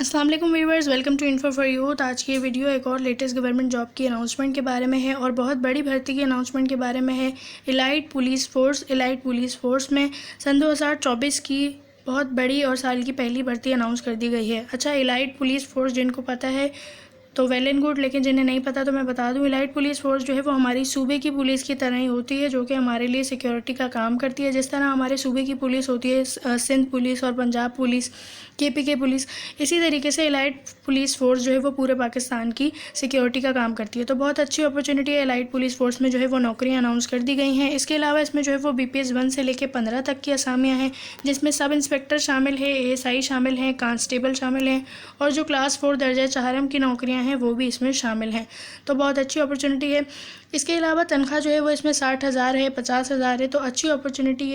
अस्सलाम वालेकुम viewers, welcome to info for youth. आज की ये वीडियो एक और लेटेस्ट गवर्नमेंट जॉब की अनाउंसमेंट के बारे में है और बहुत बड़ी भर्ती की अनाउंसमेंट के बारे में है। एलाइट पुलिस फोर्स में सन 2024 की बहुत बड़ी और साल की पहली भर्ती अनाउंस कर दी गई है। अच्छा, एलाइट पुलिस फोर्स जिनको पता है तो वेल एंड गुड, लेकिन जिन्हें नहीं पता तो मैं बता दूं, एलाइट पुलिस फोर्स जो है वो हमारी सूबे की पुलिस की तरह ही होती है, जो कि हमारे लिए सिक्योरिटी का काम करती है। जिस तरह हमारे सूबे की पुलिस होती है सिंध पुलिस और पंजाब पुलिस, केपीके पुलिस, इसी तरीके से एलाइट पुलिस फोर्स जो है वो पूरे पाकिस्तान की सिक्योरिटी का काम करती है। तो बहुत अच्छी अपॉर्चुनिटी है। एलाइट पुलिस फोर्स में जो है वो नौकरियां अनाउंस कर दी गई हैं। इसके अलावा इसमें जो है वो BPS 1 से लेकर 15 तक की असामियाँ हैं, जिसमें सब इंस्पेक्टर शामिल है, ASI शामिल हैं, कांस्टेबल शामिल हैं और जो क्लास 4 दर्जा चहारम की नौकरियां हैं वो भी इसमें शामिल हैं। तो बहुत अच्छी अपॉर्चुनिटी है। इसके अलावा तनख्वाह जो है वो इसमें 60,000 है, 50,000 है। तो अच्छी अपॉर्चुनिटी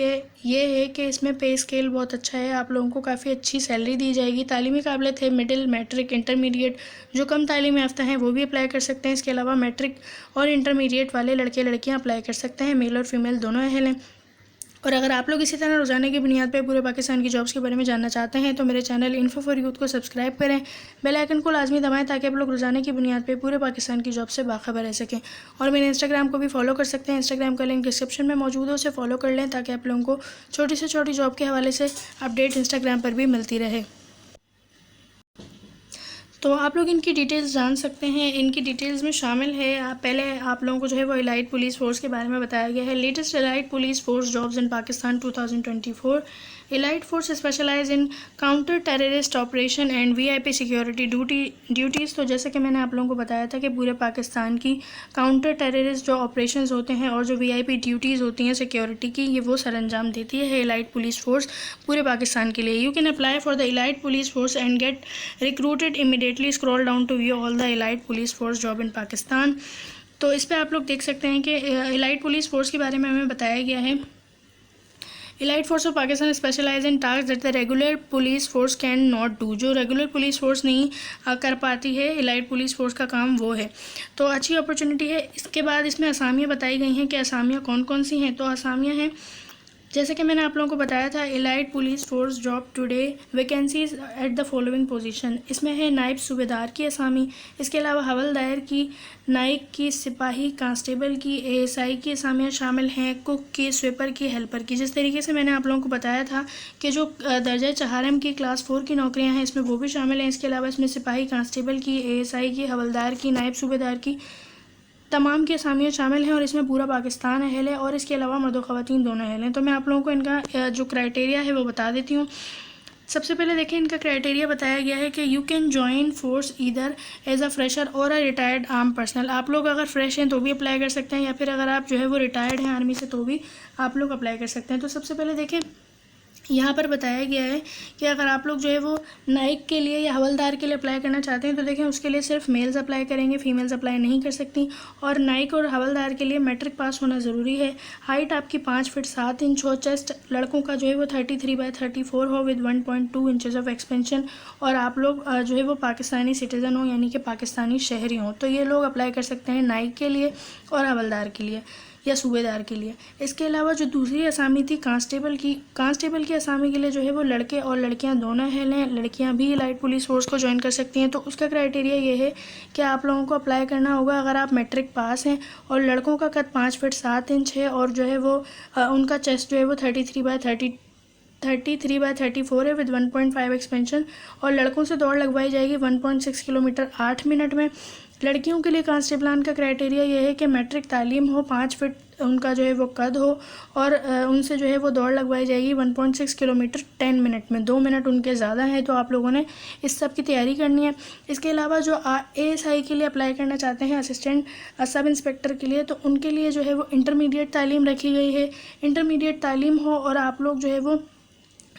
ये है कि इसमें पे स्केल बहुत अच्छा है, आप लोगों को काफ़ी अच्छी सैलरी दी जाएगी। तालीमी काबिलियत है मिडिल, मैट्रिक, इंटरमीडिएट। जो कम तालीम याफ्ता हैं वो भी अप्लाई कर सकते हैं। इसके अलावा मैट्रिक और इंटरमीडिएट वाले लड़के लड़कियाँ अप्लाई कर सकते हैं, मेल और फीमेल दोनों अहल हैं। और अगर आप लोग इसी तरह रोजाना की बुनियाद पर पूरे पाकिस्तान की जॉब्स के बारे में जानना चाहते हैं तो मेरे चैनल इन्फो फॉर यूथ को सब्सक्राइब करें, बेल आइकन को लाजमी दबाएं ताकि आप लोग रोजाना की बुनियाद पर पूरे पाकिस्तान की जॉब से बाखबर रह सकें। और मेरे इंस्टाग्राम को भी फॉलो कर सकते हैं, इंस्टाग्राम का लिंक डिस्क्रिप्शन में मौजूद है, उसे फॉलो कर लें ताकि आप लोगों को छोटी से छोटी जॉब के हवाले से अपडेट इंस्टाग्राम पर भी मिलती रहे। तो आप लोग इनकी डिटेल्स जान सकते हैं। इनकी डिटेल्स में शामिल है, पहले आप लोगों को जो है वो एलाइट पुलिस फोर्स के बारे में बताया गया है। Latest elite police force jobs in Pakistan 2024। Elite force specialise in counter terrorist operation and VIP security duties. तो जैसे कि मैंने आप लोगों को बताया था कि पूरे पाकिस्तान की काउंटर टेररिस्ट जो ऑपरेशंस होते हैं और जो VIP ड्यूटीज़ होती हैं सिक्योरिटी की, ये वो सरअंजाम देती है एलाइट पुलिस फोर्स पूरे पाकिस्तान के लिए। You can apply for the elite police force and get recruited immediately. Scroll down to view all the elite police force job in Pakistan. तो इस पर आप लोग देख सकते हैं कि एलाइट पुलिस फोर्स के बारे में हमें बताया गया है। Elite force of Pakistan specialise in task that the regular police force can not do. जो रेगुलर पुलिस फोर्स नहीं कर पाती है, एलाइट पुलिस फोर्स का काम वो है। तो अच्छी अपॉर्चुनिटी है। इसके बाद इसमें असामियाँ बताई गई हैं कि असामियाँ कौन कौन सी हैं। तो असामियाँ हैं जैसे कि मैंने आप लोगों को बताया था, elite police force job today vacancies at the following position. इसमें है नायब सूबेदार की असामी, इसके अलावा हवलदार की, नाइक की, सिपाही, कांस्टेबल की, ASI की असामियाँ शामिल हैं, कुक की, स्वीपर की, हेल्पर की। जिस तरीके से मैंने आप लोगों को बताया था कि जो दर्जा चहारम की क्लास 4 की नौकरियाँ हैं इसमें वो भी शामिल हैं। इसके अलावा इसमें सिपाही, कांस्टेबल की, ASI की, हवलदार की, नायब सूबेदार की, तमाम की असामियाँ शामिल हैं और इसमें पूरा पाकिस्तान अहल है और इसके अलावा मर्द और ख़वातीन दोनों अहल हैं। तो मैं आप लोगों को इनका जो क्राइटेरिया है वो बता देती हूँ। सबसे पहले देखें, इनका क्राइटेरिया बताया गया है कि you can join force either as a fresher or a retired arm personal. आप लोग अगर फ्रेश हैं तो भी अप्लाई कर सकते हैं, या फिर अगर आप जो है वो रिटायर्ड हैं आर्मी से तो भी आप लोग अप्लाई कर सकते हैं। तो सबसे पहले देखें, यहाँ पर बताया गया है कि अगर आप लोग जो है वो नाइक के लिए या हवलदार के लिए अप्लाई करना चाहते हैं तो देखें उसके लिए सिर्फ मेल्स अप्लाई करेंगे, फीमेल्स अप्लाई नहीं कर सकती। और नाइक और हवलदार के लिए मैट्रिक पास होना ज़रूरी है। हाइट आपकी 5 फीट 7 इंच हो। चेस्ट लड़कों का जो है वो 33/34 हो विद 1.2 इंचज़ ऑफ एक्सपेंशन। और आप लोग जो है वो पाकिस्तानी सिटीज़न हो, यानी कि पाकिस्तानी शहरी हों। तो ये लोग अप्लाई कर सकते हैं नाइक के लिए और हवलदार के लिए या सूबेदार के लिए। इसके अलावा जो दूसरी असामी थी कांस्टेबल की असामी के लिए जो है वो लड़के और लड़कियां दोनों अहल हैं। लड़कियां भी एलाइट पुलिस फोर्स को ज्वाइन कर सकती हैं। तो उसका क्राइटेरिया ये है कि आप लोगों को अप्लाई करना होगा अगर आप मैट्रिक पास हैं और लड़कों का कद 5 फीट 7 इंच है और जो है वो उनका चेस्ट जो है वो 33/34 है विद 1.5 एक्सपेंशन। और लड़कों से दौड़ लगवाई जाएगी 1.6 किलोमीटर 8 मिनट में। लड़कियों के लिए कांस्टेबलान का क्राइटेरिया ये है कि मैट्रिक तालीम हो, 5 फीट उनका जो है वो कद हो और उनसे जो है वो दौड़ लगवाई जाएगी 1.6 किलोमीटर 10 मिनट में। 2 मिनट उनके ज़्यादा हैं, तो आप लोगों ने इस सब की तैयारी करनी है। इसके अलावा जो ASI के लिए अप्लाई करना चाहते हैं, असिस्टेंट सब इंस्पेक्टर के लिए, तो उनके लिए जो है वो इंटरमीडिएट तालीम रखी गई है। इंटरमीडिएट तालीम हो और आप लोग जो है वो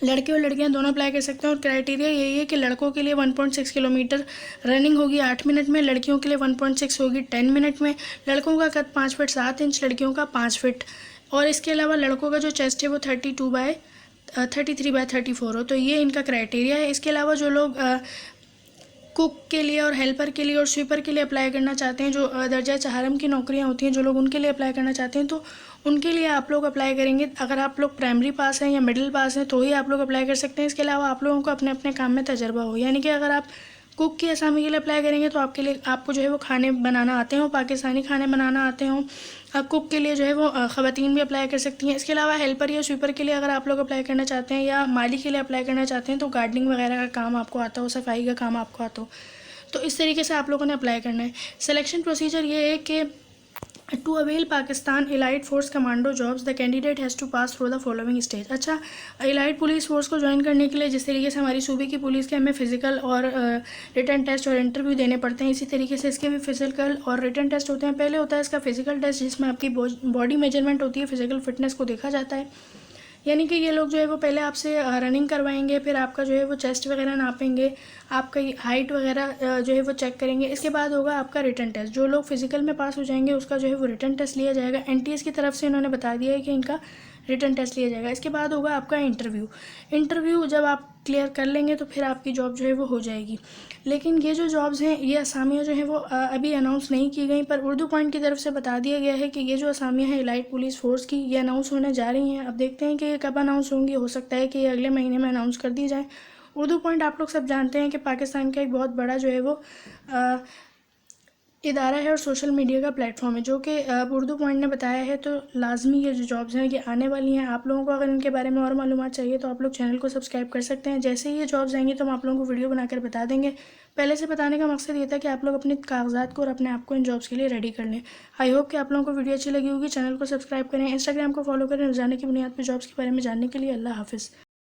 लड़के और लड़कियां दोनों अप्लाई कर सकते हैं। और क्राइटेरिया यही है कि लड़कों के लिए 1.6 किलोमीटर रनिंग होगी 8 मिनट में, लड़कियों के लिए 1.6 होगी 10 मिनट में। लड़कों का कद 5 फीट 7 इंच, लड़कियों का 5 फीट। और इसके अलावा लड़कों का जो चेस्ट है वो 33/34 हो। तो ये इनका क्राइटेरिया है। इसके अलावा जो लोग कुक के लिए और हेल्पर के लिए और स्वीपर के लिए अप्लाई करना चाहते हैं, जो दर्जा चहारम की नौकरियां होती हैं, जो लोग उनके लिए अप्लाई करना चाहते हैं, तो उनके लिए आप लोग अप्लाई करेंगे। अगर आप लोग प्राइमरी पास हैं या मिडिल पास हैं तो ही आप लोग अप्लाई कर सकते हैं। इसके अलावा आप लोगों को अपने अपने काम में तजर्बा हो, यानी कि अगर आप कुक की असामी के लिए अप्लाई करेंगे तो आपके लिए आपको जो है वो खाने बनाना आते हों, पाकिस्तानी खाने बनाना आते हों। कुक के लिए जो है वो ख़वातीन भी अप्लाई कर सकती हैं। इसके अलावा हेल्पर या स्वीपर के लिए अगर आप लोग अप्लाई करना चाहते हैं या माली के लिए अप्लाई करना चाहते हैं तो गार्डनिंग वगैरह का काम आपको आता हो, सफाई का काम आपको आता हो, तो इस तरीके से आप लोगों ने अप्लाई करना है। सिलेक्शन प्रोसीजर ये है कि to avail Pakistan elite force commando jobs the candidate has to pass through the following stage. अच्छा, एलाइट पुलिस फोर्स को ज्वाइन करने के लिए जिस तरीके से हमारी सूबे की पुलिस के हमें फिजिकल और रिटन टेस्ट और इंटरव्यू देने पड़ते हैं, इसी तरीके से इसके भी फिजिकल और रिटन टेस्ट होते हैं। पहले होता है इसका फिजिकल टेस्ट जिसमें आपकी बॉडी मेजरमेंट होती है, फिजिकल फिटनेस को देखा जाता है, यानी कि ये लोग जो है वो पहले आपसे रनिंग करवाएंगे, फिर आपका जो है वो चेस्ट वगैरह नापेंगे, आपका हाइट वगैरह जो है वो चेक करेंगे। इसके बाद होगा आपका रिटन टेस्ट। जो लोग फिजिकल में पास हो जाएंगे उसका जो है वो रिटन टेस्ट लिया जाएगा। एनटीएस की तरफ से इन्होंने बता दिया है कि इनका रिटन टेस्ट लिया जाएगा। इसके बाद होगा आपका इंटरव्यू जब आप क्लियर कर लेंगे तो फिर आपकी जॉब जो है वो हो जाएगी। लेकिन ये जो जॉब्स हैं, ये असामियाँ जो हैं वो अभी अनाउंस नहीं की गई, पर उर्दू पॉइंट की तरफ से बता दिया गया है कि ये जो असामियाँ हैं एलाइट पुलिस फोर्स की, ये अनाउंस होने जा रही हैं। अब देखते हैं कि ये कब अनाउंस होंगी। हो सकता है कि ये अगले महीने में अनाउंस कर दी जाए। उर्दू पॉइंट आप लोग सब जानते हैं कि पाकिस्तान का एक बहुत बड़ा जो है वो इदारा है और सोशल मीडिया का प्लेटफॉर्म है, जो कि उर्दू पॉइंट ने बताया है। तो लाजमी ये जो जॉब्स हैं ये आने वाली हैं। आप लोगों को अगर इनके बारे में और मालूमात चाहिए तो आप लोग चैनल को सब्सक्राइब कर सकते हैं। जैसे ही ये जॉब्स आएंगी तो हम आप लोगों को वीडियो बनाकर बता देंगे। पहले से बताने का मकसद ये था कि आप लोग अपने कागजात को और अपने आप को इन जॉब्स के लिए रेडी कर लें। आई होप कि आप लोगों को वीडियो अच्छी लगी होगी। चैनल को सब्सक्राइब करें, इंस्टाग्राम को फॉलो करें रोजाना की बुनियाद पर जॉब्स के बारे में जानने के लिए। अल्लाह हाफिज़।